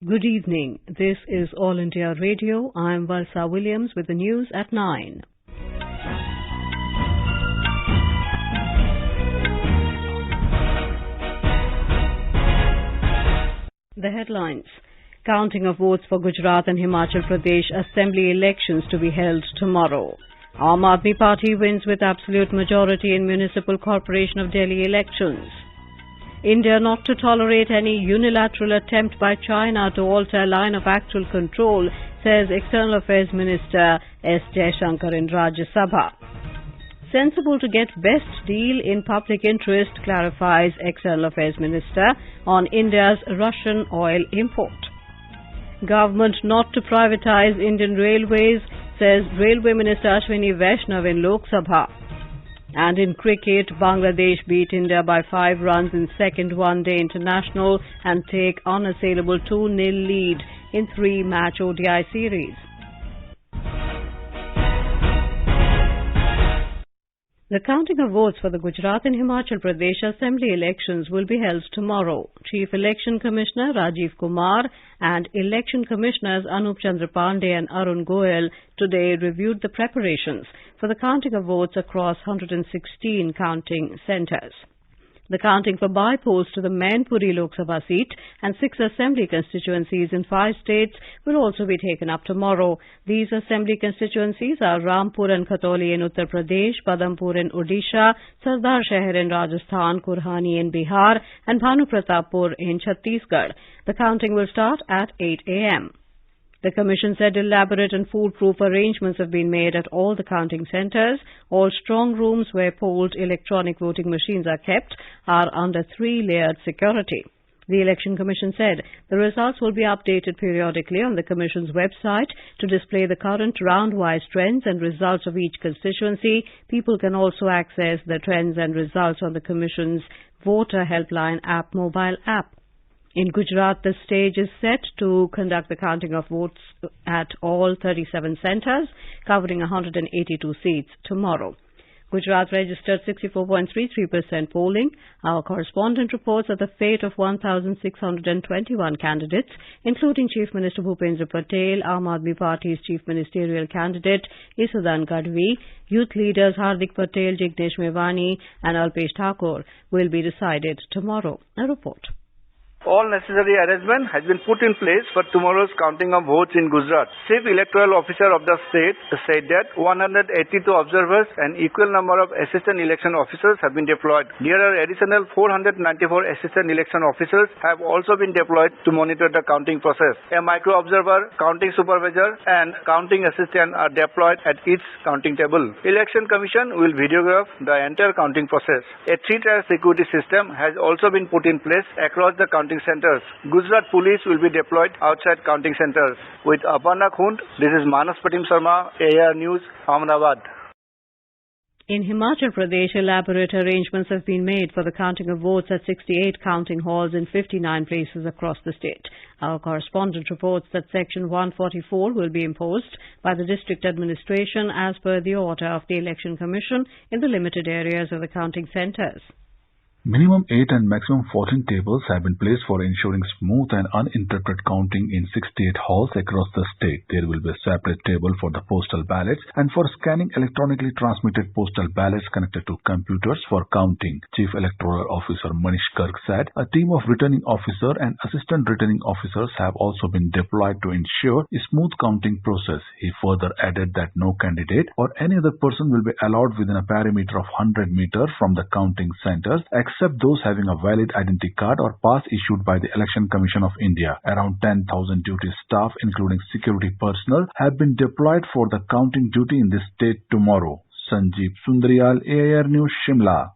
Good evening. This is All India Radio. I am Valsa Williams with the news at 9. The headlines. Counting of votes for Gujarat and Himachal Pradesh Assembly elections to be held tomorrow. Aam Aadmi Party wins with absolute majority in Municipal Corporation of Delhi elections. India not to tolerate any unilateral attempt by China to alter line of actual control, says External Affairs Minister S. Jaishankar in Rajya Sabha. Sensible to get best deal in public interest, clarifies External Affairs Minister on India's Russian oil import. Government not to privatize Indian Railways, says Railway Minister Ashwini Vaishnav in Lok Sabha. And in cricket, Bangladesh beat India by 5 runs in second one-day international and take unassailable 2-0 lead in 3-match ODI series. The counting of votes for the Gujarat and Himachal Pradesh Assembly elections will be held tomorrow. Chief Election Commissioner Rajiv Kumar and Election Commissioners Anup Chandra Pandey and Arun Goyal today reviewed the preparations for the counting of votes across 116 counting centres. The counting for by-polls to the Mainpuri Lok Sabha seat and 6 assembly constituencies in 5 states will also be taken up tomorrow. These assembly constituencies are Rampur and Khatoli in Uttar Pradesh, Padampur in Odisha, Sardar Sheher in Rajasthan, Kurhani in Bihar and Bhanu Pratappur in Chhattisgarh. The counting will start at 8 a.m. The Commission said elaborate and foolproof arrangements have been made at all the counting centres. All strong rooms where polled electronic voting machines are kept are under 3-layered security. The Election Commission said the results will be updated periodically on the Commission's website to display the current round-wise trends and results of each constituency. People can also access the trends and results on the Commission's Voter Helpline app mobile app. In Gujarat, the stage is set to conduct the counting of votes at all 37 centres, covering 182 seats tomorrow. Gujarat registered 64.33% polling. Our correspondent reports that the fate of 1,621 candidates, including Chief Minister Bhupendra Patel, Aam Aadmi Party's Chief Ministerial candidate Isudan Gadvi, youth leaders Hardik Patel, Jignesh Mevani and Alpesh Thakur, will be decided tomorrow. A report. All necessary arrangement has been put in place for tomorrow's counting of votes in Gujarat. Chief Electoral Officer of the state said that 182 observers and equal number of assistant election officers have been deployed. There are additional 494 assistant election officers have also been deployed to monitor the counting process. A micro observer, counting supervisor and counting assistant are deployed at each counting table. Election Commission will videograph the entire counting process. A 3-tier security system has also been put in place across the counting centers. Gujarat police will be deployed outside counting centers. With Aparna Khund, this is Manas Patim Sharma, AR News, Ahmedabad. In Himachal Pradesh, elaborate arrangements have been made for the counting of votes at 68 counting halls in 59 places across the state. Our correspondent reports that Section 144 will be imposed by the district administration as per the order of the Election Commission in the limited areas of the counting centres. Minimum 8 and maximum 14 tables have been placed for ensuring smooth and uninterrupted counting in 68 halls across the state. There will be a separate table for the postal ballots and for scanning electronically transmitted postal ballots connected to computers for counting. Chief Electoral Officer Manish Garg said a team of returning officer and assistant returning officers have also been deployed to ensure a smooth counting process. He further added that no candidate or any other person will be allowed within a perimeter of 100 meters from the counting centers, except those having a valid identity card or pass issued by the Election Commission of India. Around 10,000 duty staff, including security personnel, have been deployed for the counting duty in this state tomorrow. Sanjeev Sundaryal, AIR News, Shimla.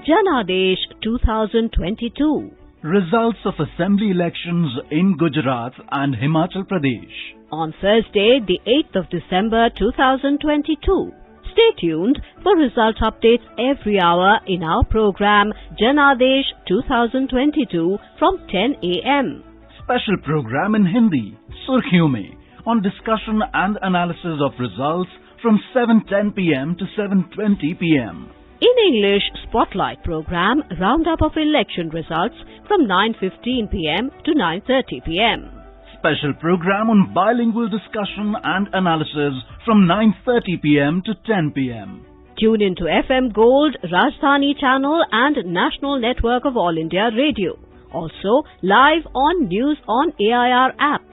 Janadesh 2022. Results of Assembly elections in Gujarat and Himachal Pradesh. On Thursday, the 8th of December 2022. Stay tuned for result updates every hour in our program Janadesh 2022 from 10 a.m. Special program in Hindi, Surkhiyon Mein, on discussion and analysis of results from 7:10 p.m. to 7:20 p.m. In English, Spotlight program, roundup of election results from 9:15 p.m. to 9:30 p.m. Special program on bilingual discussion and analysis from 9:30 p.m. to 10 p.m. Tune into FM Gold, Rajdhani Channel and National Network of All India Radio. Also, live on News on AIR app.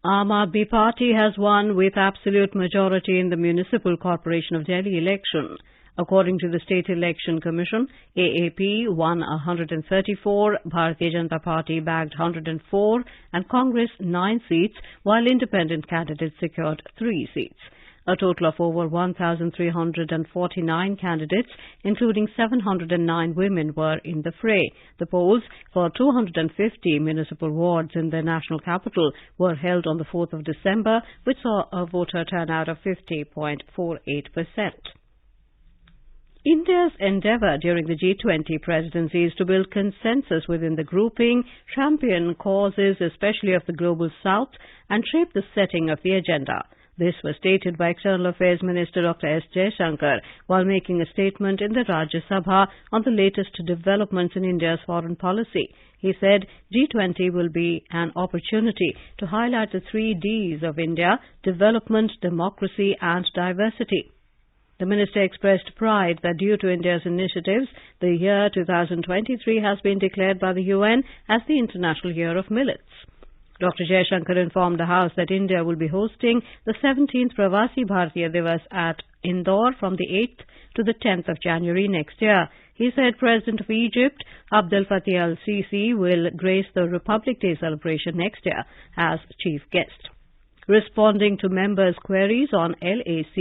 Aam Aadmi Party has won with absolute majority in the Municipal Corporation of Delhi election. According to the State Election Commission, AAP won 134, Bharatiya Janata Party bagged 104 and Congress 9 seats, while independent candidates secured 3 seats. A total of over 1,349 candidates, including 709 women, were in the fray. The polls for 250 municipal wards in the national capital were held on the 4th of December, which saw a voter turnout of 50.48%. India's endeavour during the G20 presidency is to build consensus within the grouping, champion causes especially of the Global South, and shape the setting of the agenda. This was stated by External Affairs Minister Dr. S. Jaishankar while making a statement in the Rajya Sabha on the latest developments in India's foreign policy. He said G20 will be an opportunity to highlight the 3 Ds of India: development, democracy and diversity. The minister expressed pride that due to India's initiatives, the year 2023 has been declared by the UN as the International Year of Millets. Dr. Jaishankar informed the House that India will be hosting the 17th Pravasi Bharatiya Divas at Indore from the 8th to the 10th of January next year. He said President of Egypt, Abdel Fattah al-Sisi, will grace the Republic Day celebration next year as chief guest. Responding to members' queries on LAC,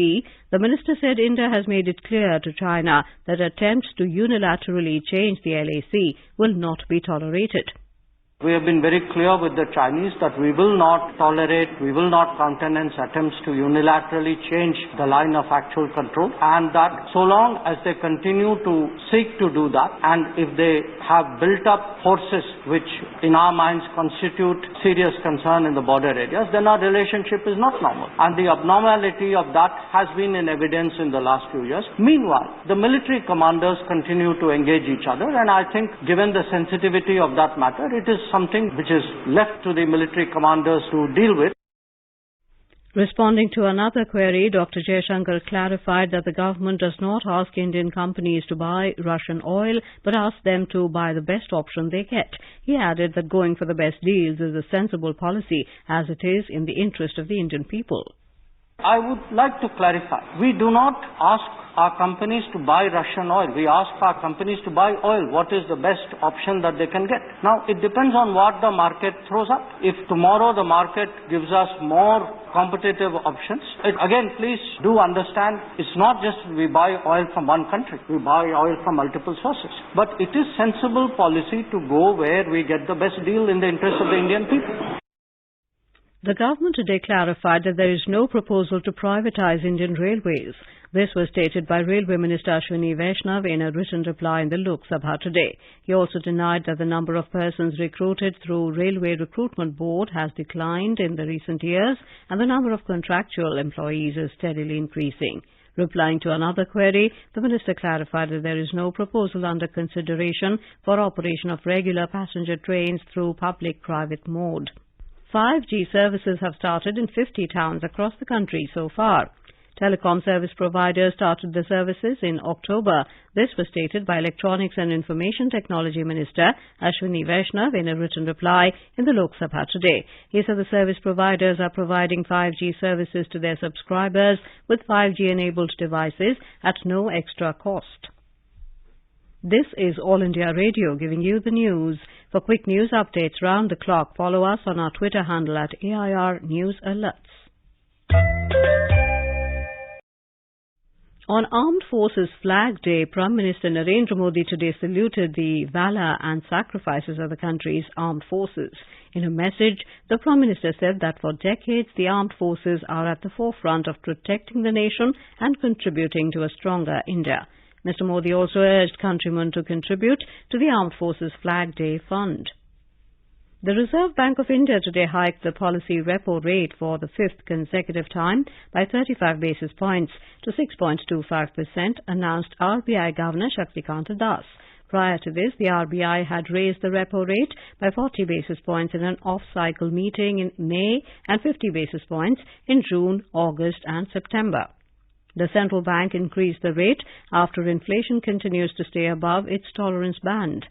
the minister said India has made it clear to China that attempts to unilaterally change the LAC will not be tolerated. We have been very clear with the Chinese that we will not tolerate, we will not countenance attempts to unilaterally change the line of actual control, and that so long as they continue to seek to do that, and if they have built up forces which in our minds constitute serious concern in the border areas, then our relationship is not normal. And the abnormality of that has been in evidence in the last few years. Meanwhile, the military commanders continue to engage each other, and I think given the sensitivity of that matter, it is something which is left to the military commanders to deal with. Responding to another query, Dr. Jaishankar clarified that the government does not ask Indian companies to buy Russian oil, but asks them to buy the best option they get. He added that going for the best deals is a sensible policy, as it is in the interest of the Indian people. I would like to clarify, we do not ask our companies to buy Russian oil. We ask our companies to buy oil. What is the best option that they can get? Now, it depends on what the market throws up. If tomorrow the market gives us more competitive options, again, please do understand, it's not just we buy oil from one country. We buy oil from multiple sources. But it is sensible policy to go where we get the best deal in the interest of the Indian people. The government today clarified that there is no proposal to privatize Indian railways. This was stated by Railway Minister Ashwini Vaishnav in a written reply in the Lok Sabha today. He also denied that the number of persons recruited through Railway Recruitment Board has declined in the recent years and the number of contractual employees is steadily increasing. Replying to another query, the minister clarified that there is no proposal under consideration for operation of regular passenger trains through public-private mode. 5G services have started in 50 towns across the country so far. Telecom service providers started the services in October. This was stated by Electronics and Information Technology Minister Ashwini Vaishnav in a written reply in the Lok Sabha today. He said the service providers are providing 5G services to their subscribers with 5G-enabled devices at no extra cost. This is All India Radio giving you the news. For quick news updates round the clock, follow us on our Twitter handle at AIR News Alerts. On Armed Forces Flag Day, Prime Minister Narendra Modi today saluted the valour and sacrifices of the country's armed forces. In a message, the Prime Minister said that for decades the armed forces are at the forefront of protecting the nation and contributing to a stronger India. Mr. Modi also urged countrymen to contribute to the Armed Forces Flag Day Fund. The Reserve Bank of India today hiked the policy repo rate for the fifth consecutive time by 35 basis points to 6.25%, announced RBI Governor Shaktikanta Das. Prior to this, the RBI had raised the repo rate by 40 basis points in an off-cycle meeting in May and 50 basis points in June, August and September. The central bank increased the rate after inflation continues to stay above its tolerance band.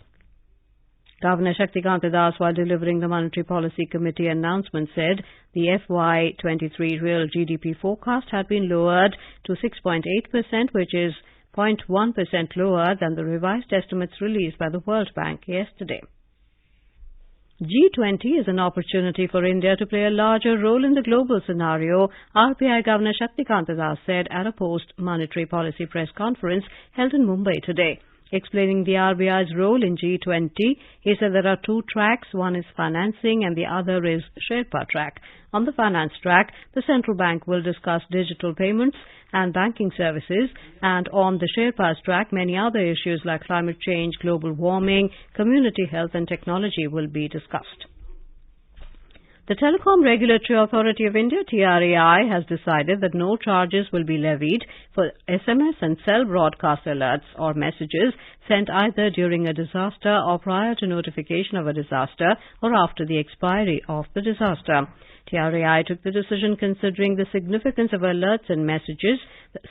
Governor Shaktikanta Das, while delivering the Monetary Policy Committee announcement, said the FY23 real GDP forecast had been lowered to 6.8%, which is 0.1% lower than the revised estimates released by the World Bank yesterday. G20 is an opportunity for India to play a larger role in the global scenario, RBI Governor Shaktikanta Das said at a post-monetary policy press conference held in Mumbai today. Explaining the RBI's role in G20, he said there are two tracks. One is financing and the other is Sherpa track. On the finance track, the central bank will discuss digital payments and banking services, and on the Sherpa's track, many other issues like climate change, global warming, community health and technology will be discussed. The Telecom Regulatory Authority of India, TRAI, has decided that no charges will be levied for SMS and cell broadcast alerts or messages sent either during a disaster or prior to notification of a disaster or after the expiry of the disaster. TRAI took the decision considering the significance of alerts and messages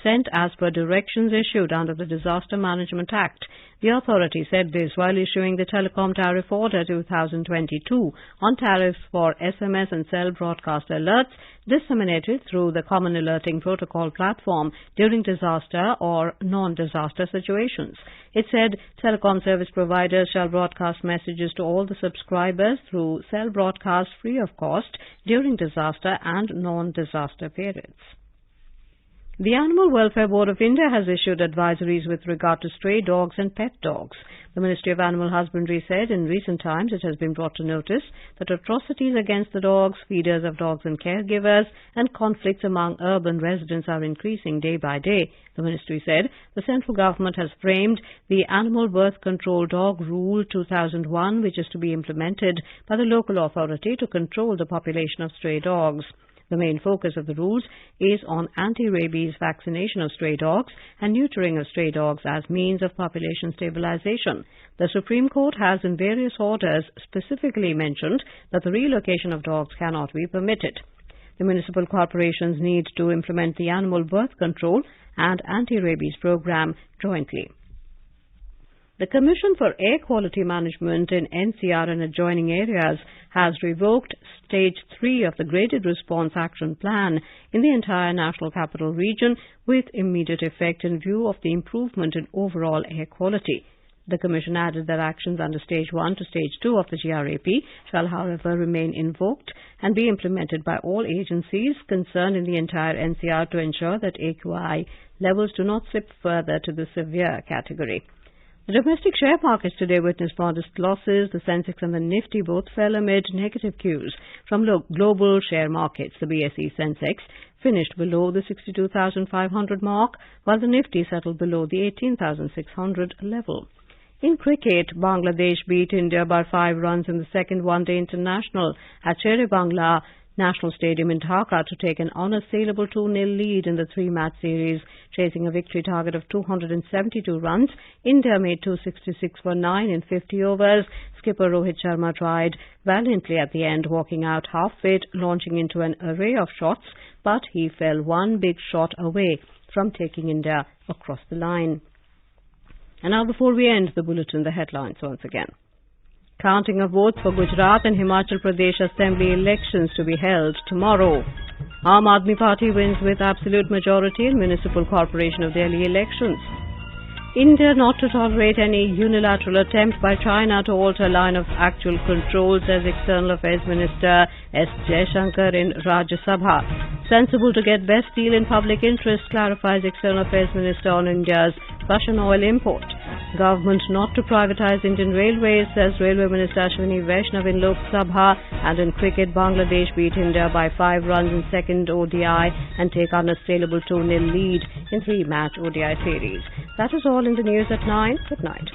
sent as per directions issued under the Disaster Management Act. The authority said this while issuing the Telecom Tariff Order 2022 on tariffs for SMS and cell broadcast alerts disseminated through the Common Alerting Protocol platform during disaster or non-disaster situations. It said telecom service providers shall broadcast messages to all the subscribers through cell broadcast free of cost during disaster and non-disaster periods. The Animal Welfare Board of India has issued advisories with regard to stray dogs and pet dogs. The Ministry of Animal Husbandry said in recent times it has been brought to notice that atrocities against the dogs, feeders of dogs and caregivers, and conflicts among urban residents are increasing day by day. The ministry said the central government has framed the Animal Birth Control Dog Rule 2001, which is to be implemented by the local authority to control the population of stray dogs. The main focus of the rules is on anti-rabies vaccination of stray dogs and neutering of stray dogs as means of population stabilization. The Supreme Court has in various orders specifically mentioned that the relocation of dogs cannot be permitted. The municipal corporations need to implement the animal birth control and anti-rabies program jointly. The Commission for Air Quality Management in NCR and adjoining areas has revoked Stage 3 of the Graded Response Action Plan in the entire National Capital Region with immediate effect in view of the improvement in overall air quality. The Commission added that actions under Stage 1 to Stage 2 of the GRAP shall, however, remain invoked and be implemented by all agencies concerned in the entire NCR to ensure that AQI levels do not slip further to the severe category. The domestic share markets today witnessed modest losses. The Sensex and the Nifty both fell amid negative cues from global share markets. The BSE Sensex finished below the 62,500 mark, while the Nifty settled below the 18,600 level. In cricket, Bangladesh beat India by 5 runs in the second one-day international at Sher-e-Bangla National Stadium in Dhaka to take an unassailable 2-0 lead in the 3-match series. Chasing a victory target of 272 runs, India made 266 for 9 in 50 overs. Skipper Rohit Sharma tried valiantly at the end, walking out half-fit, launching into an array of shots, but he fell one big shot away from taking India across the line. And now, before we end the bulletin, the headlines once again. Counting of votes for Gujarat and Himachal Pradesh Assembly elections to be held tomorrow. Aam Aadmi Party wins with absolute majority in Municipal Corporation of Delhi elections. India not to tolerate any unilateral attempt by China to alter line of actual control, says External Affairs Minister S. Jaishankar in Rajya Sabha. Sensible to get best deal in public interest, clarifies External Affairs Minister on India's Russian oil import. Government not to privatize Indian Railways, says Railway Minister Ashwini Vaishnav in Lok Sabha. And in cricket, Bangladesh beat India by 5 runs in second ODI and take unassailable 2-0 lead in 3-match ODI series. That is all in the news at 9. Good night.